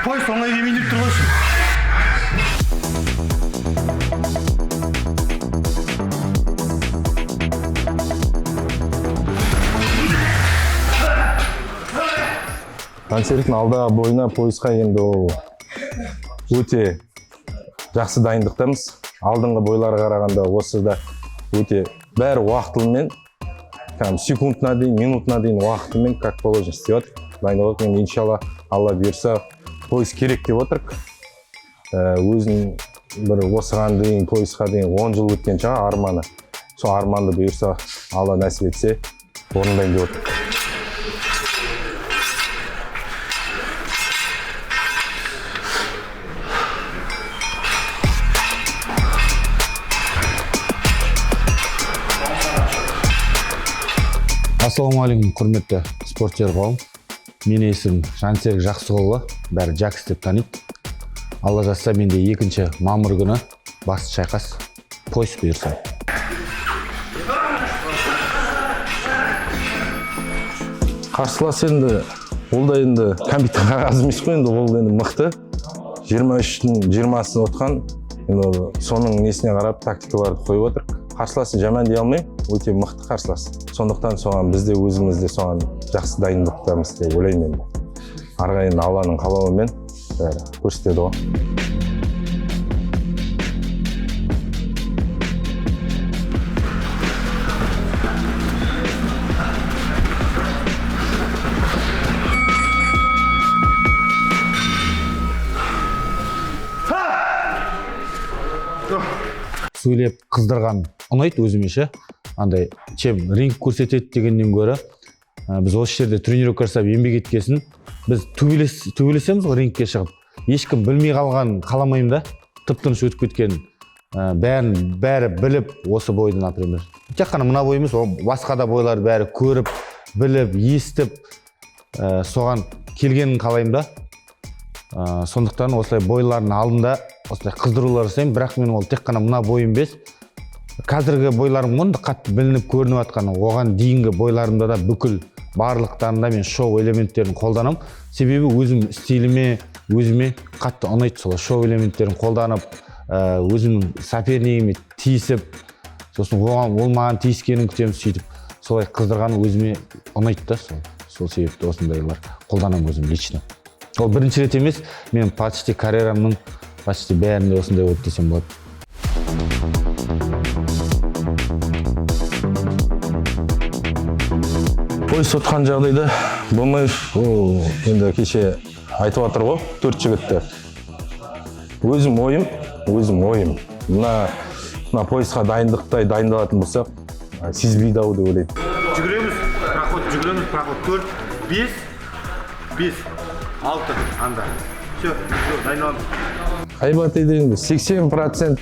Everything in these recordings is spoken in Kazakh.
Поезд оңай келмейін деп тұр ғой. Жансеріктің алдағы бойына пойызға енді ол өте жақсы дайындықтамыз. Алдыңғы бойларға қарағанда осы да өте бәрі уақытылымен, секундына дейін, минутына дейін уақытымен как положено істеп жатыр. Дайындалып, енді иншалла Алла бұйырса пойыз керек деп отырық. Өзінің бір осыған дейін пойызға дейін 10 жыл өткен шығар арманы. Сол арманды бұйырса Алла нәсіп етсе орындайын деп отырық. Ассалаумағалейкум, құрметті спортшылар қауым. Менің есімім Жансерік Жақсығұлы, бәрі Жакс деп таниды. Алла жазса, менде 2 мамыр күні басты шайқас, пойыз бұйырса. Қарсылас енді, ол да енді компьютер қағазы емес қой, енді ол енді мықты. 23-дің 20-сын отқан, соның несіне қарап тактикаларды қойып отыр. Қарсыласын жаман дей алмаймын, өте мықты қарсылас. Сондықтан соған біз де өзіміз де соған жақсы дайындықтамыз деп ойлаймын. Арғы енді Алланың қалауымен көрсетеді ғой. Сөйлеп қыздырған ұнайды өзіме ше. Андай чем ринг көрсетеді дегеннен гөрі біз осы жерде тренировка жасап еңбек еткесін біз төбелесеміз ғой рингке шығып. Ешкім білмей қалған қаламаймын да. Тып-тыныш өтіп кеткен бәрі біліп осы бойды, например. Тек қана мына бой емес, басқа да бойларды бәрі көріп, біліп, естіп соған келгенін қалаймын да. Сондықтан осылай бойлардың алдында осылай қыздырулар жасаймын, бірақ мен ол тек қана мына бойым емес, қазіргі бойларым онда қатты білініп көрініп жатқан, оған дейінгі бойларымда да бүкіл барлықтарында мен шоу элементтерін қолданам. Себебі өзім стиліме, өзіме қатты ұнайды солай шоу элементтерін қолданып, өзімнің сопернигіме тиісіп, сосын ол маған тиіскенін күтемін сөйтіп, солай қыздырғаны өзіме ұнайды да, сол себепті осындайлар қолданам өзім лично. Ол бірінші рет емес, мен почти карьерамның почти бәрінде осындай болды десем болады. Пойыз отқан жағдайда болмай, енді кеше айтып жатыр ғой, 4 жігітті. Өзім ойым. Мына пойызға дайындалатын болсақ, сезбейді ау деп ойлаймын. Жүгіреміз, проход 4, 5, 6 анда. Все, дайындаламыз. Айбат еден 80%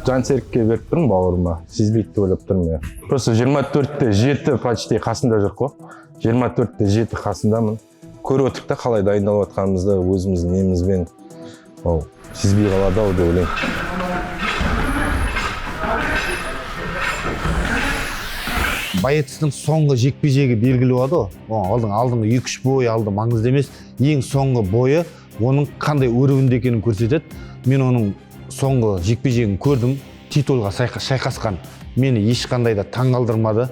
Жансерікке беріп тұрмын бауырыма, сезбейді деп ойлап тұрмын. Просто 24-те 7 почти қасында жүр қой. 24-те 7 қасындамын. Көріп отырып та қалай дайындалып жатқанымызды өзіміздің немізбен сезбей қалады ау деп ойлаймын. Боецтің соңғы жекпе-жегі белгілі болады ғой. Алдыңғы 2-3 бой алды маңызды емес. Ең соңғы бойы оның қандай өрігінде екенін көрсетеді. Мен оның соңғы жекпе-жегін көрдім. Титулға шайқасқан. Мені ешқандай да таңғалдырмады.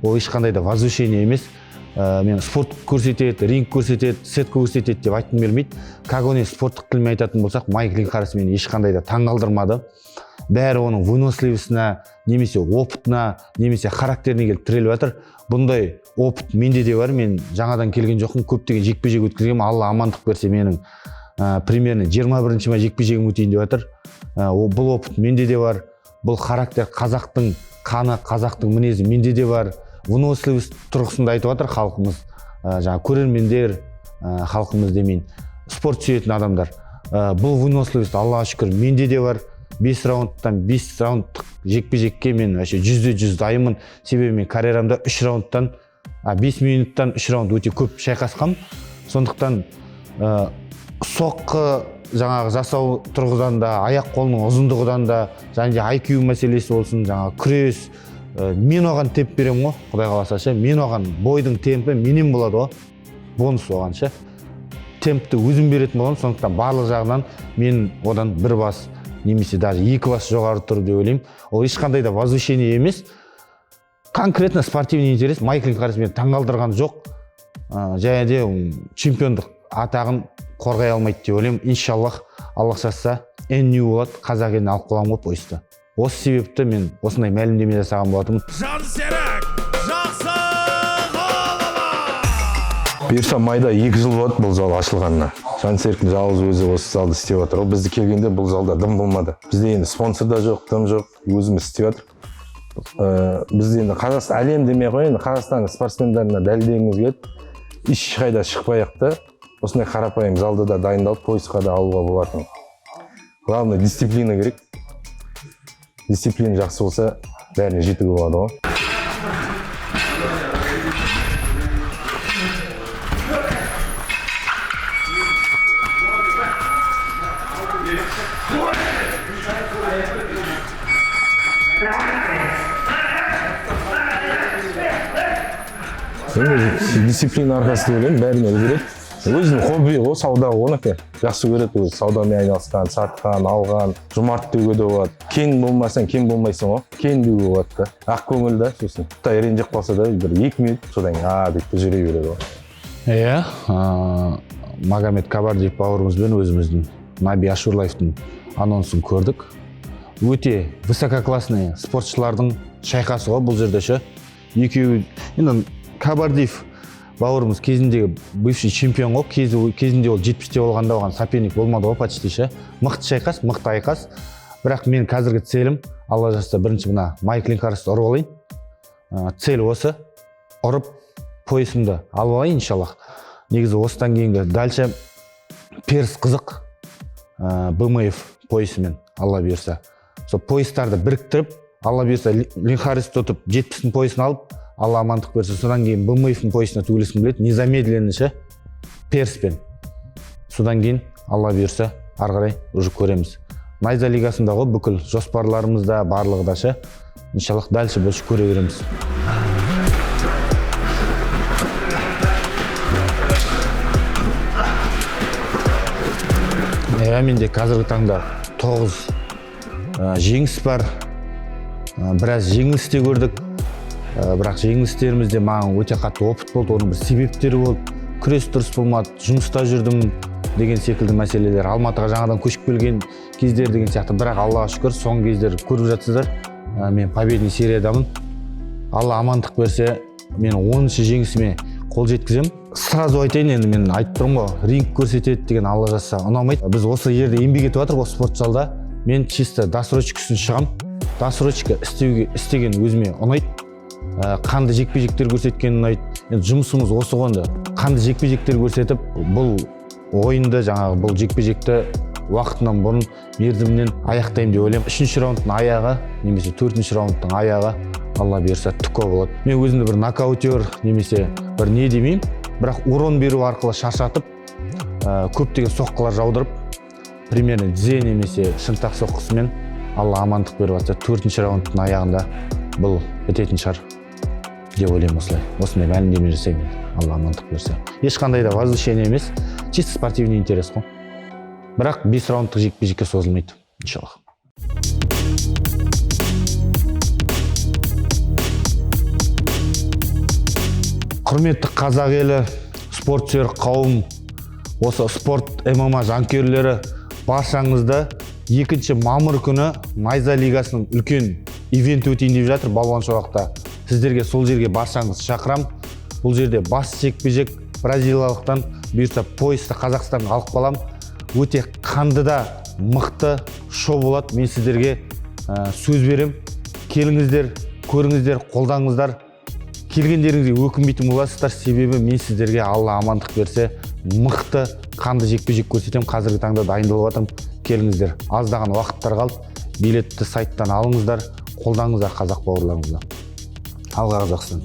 Ол ешқандай да возвышение емес. Мен спорт көрсетеді, ринг көрсетеді, сетка көрсетеді деп айтқым келмейді. Как оны спорттық тілмен айтатын болсақ, Майкл Инхарс мені ешқандай да таңғалдырмады. Бәрі оның выносливостьна, немесе опытына, немесе характеріне келіп тіреліп жатыр. Бұндай опыт менде де бар. Мен жаңадан келген жоқпын, көптеген жекпе-жек өткізгенмін. Алла амандық берсе менің примерно 21-ме жекпе-жегім өтейін деп жатыр. Бұл опыт менде де бар. Бұл характер қазақтың қаны, қазақтың мінезі менде де бар. Выносливость тұрғысында айтып жатыр халқымыз. Жаңа көрермендер, халқымыз демейін, спорт сүйетін адамдар. Бұл выносливость Аллаға шүкір менде де бар. 5 раундтан 5 раундтық жекпе-жекке мен 100% дайынмын. Себебі мен карьерамда 5 минуттан 3 раунд өте көп шайқасқам. Сондықтан соққы жаңағы жасау тұрғыдан да, аяқ қолының ұзындығыдан да, және IQ мәселесі болсын, жаңағы күрес, мен оған теп берем ғой, Құдай қаласа ше. Мен оған бойдың темпі менен болады ғой. Бонус оған ше. темпті өзім беретін боламын, сондықтан барлық жағынан мен одан бір бас немесе даже 2 бас жоғары тұр деп ойлаймын. Ол ешқандай да возвышение емес. Конкретно спортивный интерес Майкл Линхарис мені таңғалдырған жоқ. Және де чемпиондық атағын қорғай алмайды деп ойлаймын. Иншаллах, Аллах жазса, NU болады, қазақ еліне алып қаламын ғой поезды. Осы себепті мен осындай мәлімдеме жасаған болатынмын. Жансерік жақсы ғалама! Бұйырса майда 2 жыл болады бұл зал ашылғанына. Жансеріктің жалғыз өзі осы залды істеп отыр. Ол бізді келгенде бұл залда дым болмады. Бізде енді спонсор да жоқ, дым жоқ, өзіміз істеп отыр. Бізде енді Қазақстан әлем демей қой, енді Қазақстан спортсмендеріне дәлелдегіміз келеді. Ешқайда шықпай-ақ та осындай қарапайым залды да дайындалып, поисқа да алуға болатын. Главное дисциплина керек. Дисциплина жақсы болса, бәріне жетуге болады ғой. Дисциплина арқасында ойлаймын, бәріне үлгереді. Өзінің хобби ғой, сауда оныкі. Жақсы көреді өзі, саудамен айналысқан, сатқан, алған, жомарт деуге де болады. Кен болмасаң, кен болмайсың ғой. Кен деуге болады да. Ақ көңіл да, сосын. Құттай ренжіп қалса да, бір 2 минут, содан дейді жүре береді ғой. Иә, Магомед Кабардиев бауырымызбен өзіміздің Наби Ашурлаевтың анонсын көрдік. Өте высококлассный спортшылардың шайқасы ғой бұл жерде ше. Екеуі, енді Кабардиев бауырымыз кезіндегі бывший чемпион ғой, кезінде ол 70-те болғанда оған соперник болмады ғой почти ше. Мықты шайқас, мықты айқас. Бірақ мен қазіргі целім, Алла жазса бірінші мына Майкл Линхаристі ұрып алайын. Цель осы, ұрып поясымды алып алайын иншаллах. Негізі осыдан кейінгі дальше перс қызық БМФ поясымен, Алла берса. Сол поястарды біріктіріп, Алла берса Линхарис тұтып 70-дің поясын алып, Алла амандық берсе, содан кейін БМФ-дің поясына төгілесім келеді, незамедленно ше, перспен. Содан кейін Алла берсе, арғарай уже көреміз. Найза лигасында ғой бүкіл жоспарларымызда барлығы да ше, иншаллах дальше больше көре береміз. Менде қазіргі таңда 9 жеңіс бар. Біраз жеңіліс те көрдік. Бірақ жеңілістерімізде маған өте қатты опыт болды, оның бір себептері болды. Күрес дұрыс болмады, жұмыста жүрдім деген секілді мәселелер. Алматыға жаңадан көшіп келген кездер деген сияқты. Бірақ Аллаға шүкір, соңғы кездер көріп жатсыздар. Мен победный сериядамын. Алла амандық берсе, мен 10-шы жеңісіме қол жеткізем. Сразу айтайын, енді мен айтып тұрмын ғой, ринг көрсетеді деген Алла жазса ұнамайды. Біз осы жерде еңбек етіп жатырмыз осы спорт залда. Мен чисто досрочка үшін шығам. Досрочка істеген өзіме ұнайды. Қанды жекпе-жектер көрсеткен ұнайды. Енді жұмысымыз осы ғой. Қанды жекпе-жектер көрсетіп, бұл ойынды жаңағы бұл жекпе-жекті уақытынан бұрын мерзімінен аяқтаймын деп ойлаймын. 3-ші раундтың аяғы немесе 4-ші раундтың аяғы Алла берсе түкко болады. Мен өзімді бір нокаутер немесе бір не демеймін, бірақ урон беру арқылы шаршатып, көптеген соққылар жаудырып, примерно дзе немесе шынтақ соққысымен Алла амандық беріп жатса, 4-ші раундтың аяғында бұл бітетін шығар деп ойлаймын осылай. Осындай мәлімдеме жасаймын, Алла амандық берсе. Ешқандай да возвышение емес, чисто спортивный интерес қой. Бірақ 5 раундтық жекпе-жекке созылмайды, иншаллах. Құрметті қазақ елі, спортсүйер қауым, осы спорт ММА жанкүйерлері, баршаңызды 2 мамыр күні Найза лигасының үлкен ивенті өтейін деп жатыр балуан шолақта. Сіздерге сол жерге баршаңыз шақырам. Бұл жерде бас жекпе-жек бразилиялықтан бұйырса поясты Қазақстанға алып қалам. Өте қанды да мықты шоу болады. Мен сіздерге сөз берем. Келіңіздер, көріңіздер, қолдаңыздар. Келгендеріңізге өкінбейтін боласыздар, себебі мен сіздерге Алла амандық берсе, мықты қанды жекпе-жек көрсетем. Қазіргі таңда дайындалып жатырмын. Келіңіздер. Аздаған уақыттар қалды. Билетті сайттан алыңыздар, қолдаңыздар қазақ бауырларыңызды. Алға Қазақстан.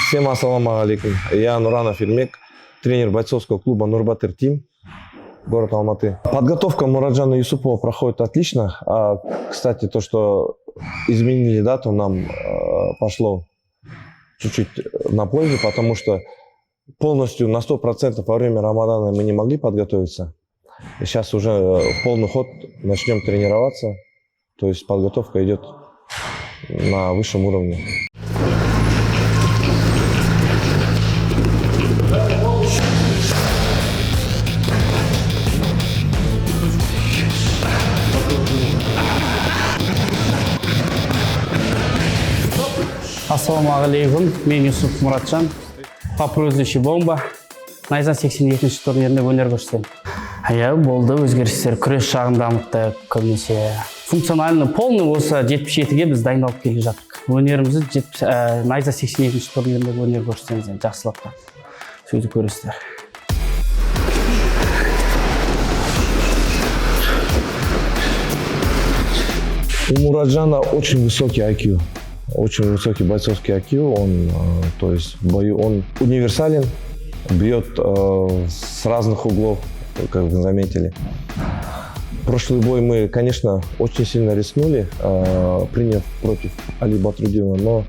Всем ассаламу алейкум. Я Нуранов Ирмек, тренер бойцовского клуба Нурбатыр Тим, город Алматы. Подготовка Мураджана Юсупова проходит отлично. Кстати, то, что изменили дату, нам пошло чуть-чуть на пользу, потому что полностью на 100% во время Рамадана мы не могли подготовиться. И сейчас уже в полный ход начнем тренироваться. То есть подготовка идет на высшем уровне. Ассаламу алейкум, мен Юсуп Муратжан, по прозвищу Бомба. Найза 82-ші турнирінде өнер көрсетемін. Иә, болды өзгерістер, күрес жағын дамытты көбінесе. Функциональный, полный осы 77-ге біз дайындалып келе жаттық. Өнерімізді Найза 82-ші турнирінде өнер көрсетеміз, жақсылап. Сөйтіп көресіздер. У Мураджана очень высокий IQ. Очень высокий бойцовский IQ, он, то есть в бою он универсален, бьет с разных углов, как вы заметили. Прошлый бой мы, конечно, очень сильно рискнули, приняв против Али Батрудинова, но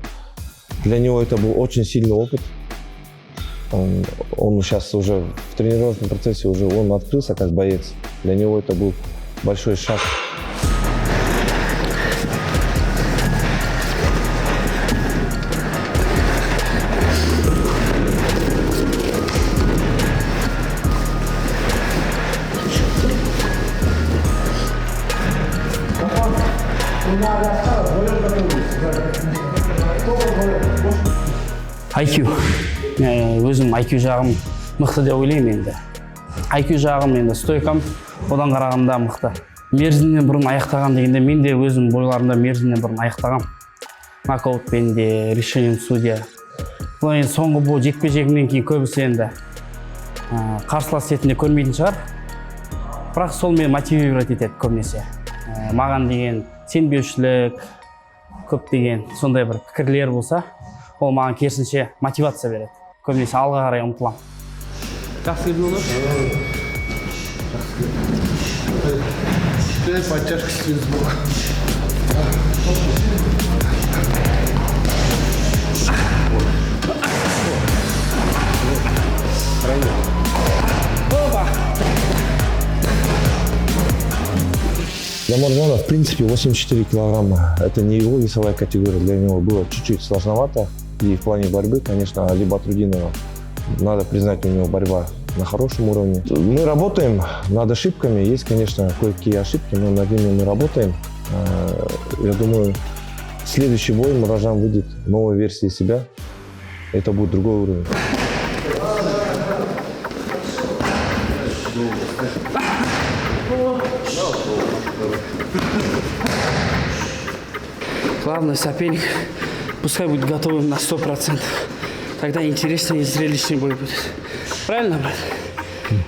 для него это был очень сильный опыт. Он сейчас уже в тренировочном процессе он открылся как боец. Для него это был большой шаг. IQ. Өзім IQ жағым мықты деп ойлаймын енді. IQ жағым енді стойкам, одан қарағанда мықты. Мерзімнен бұрын аяқтаған дегенде мен де өзім бойларымда мерзімнен бұрын аяқтағам. Нокаутпен де, решением судья. Бұл енді соңғы бұл жекпе-жегімнен кейін көбісі енді қарсылас ретінде көрмейтін шығар. Бірақ сол мені мотивировать етеді көбінесе. Маған деген сенбеушілік, көп деген сондай бір пікірлер болса, ол маған керісінше мотивация береді. Көбінесе алға қарай ұмтыламын. Жақсы келді олар? Жақсы. Подтяжка істейміз бұл. Для Мураджана, в принципе, 84 килограмма. Это не его весовая категория, для него было чуть-чуть сложновато. И в плане борьбы, конечно, Али Батрудинова, надо признать, у него борьба на хорошем уровне. Мы работаем над ошибками. Есть, конечно, кое-какие ошибки, но над ними мы работаем. Я думаю, следующий бой Мураджан выйдет в новой версии себя. Это будет другой уровень. Главный соперник пускай будет готовым на 100%. Тогда интересный и зрелищный бой будет. Правильно, брат?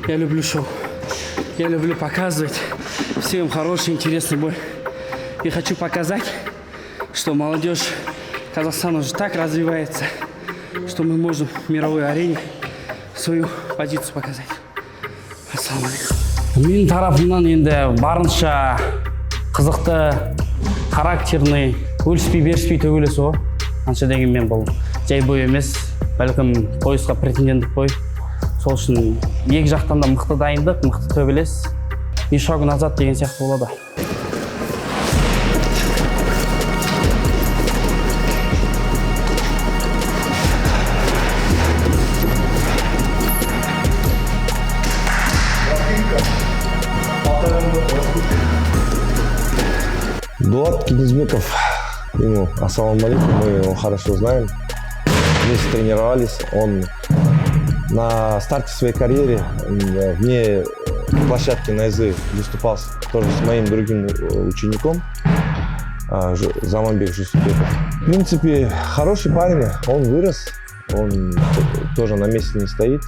Я люблю шоу. Я люблю показывать всем хороший, интересный бой. И хочу показать, что молодежь Казахстана уже так развивается, что мы можем в мировой арене свою позицию показать. Ассаламу алейкум. Менің тарапымнан енді барынша қызықты, характерный, өліспей беріспей төгілесі ғой. Қанша дегенмен бұл жай бой емес, бәлкім поясқа претенденттік бой. Сол үшін екі жақтан да мықты дайындық, мықты төгілес. И шагу назад деген сияқты болады. Дулат Кинезбеков, ему ассаламу алейкум, мы его хорошо знаем. Вместе тренировались. Он на старте своей карьеры вне площадки Найзы выступал тоже с моим другим учеником, Заманбек Жусупбеков. В принципе, хороший парень, он вырос, он тоже на месте не стоит.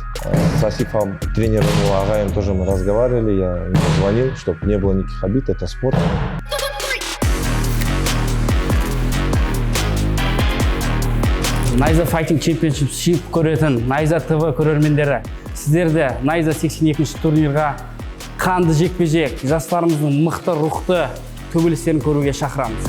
С Асифом, тренером его Агаем, тоже мы разговаривали, я ему звонил, чтобы не было никаких обид, это спорт. Найза Fighting Championship сүйіп көретін Найза ТВ көрермендері, сіздерді Найза 82-ші турнирға қанды жекпе-жек, жастарымыздың мықты рухты төбелестерін көруге шақырамыз.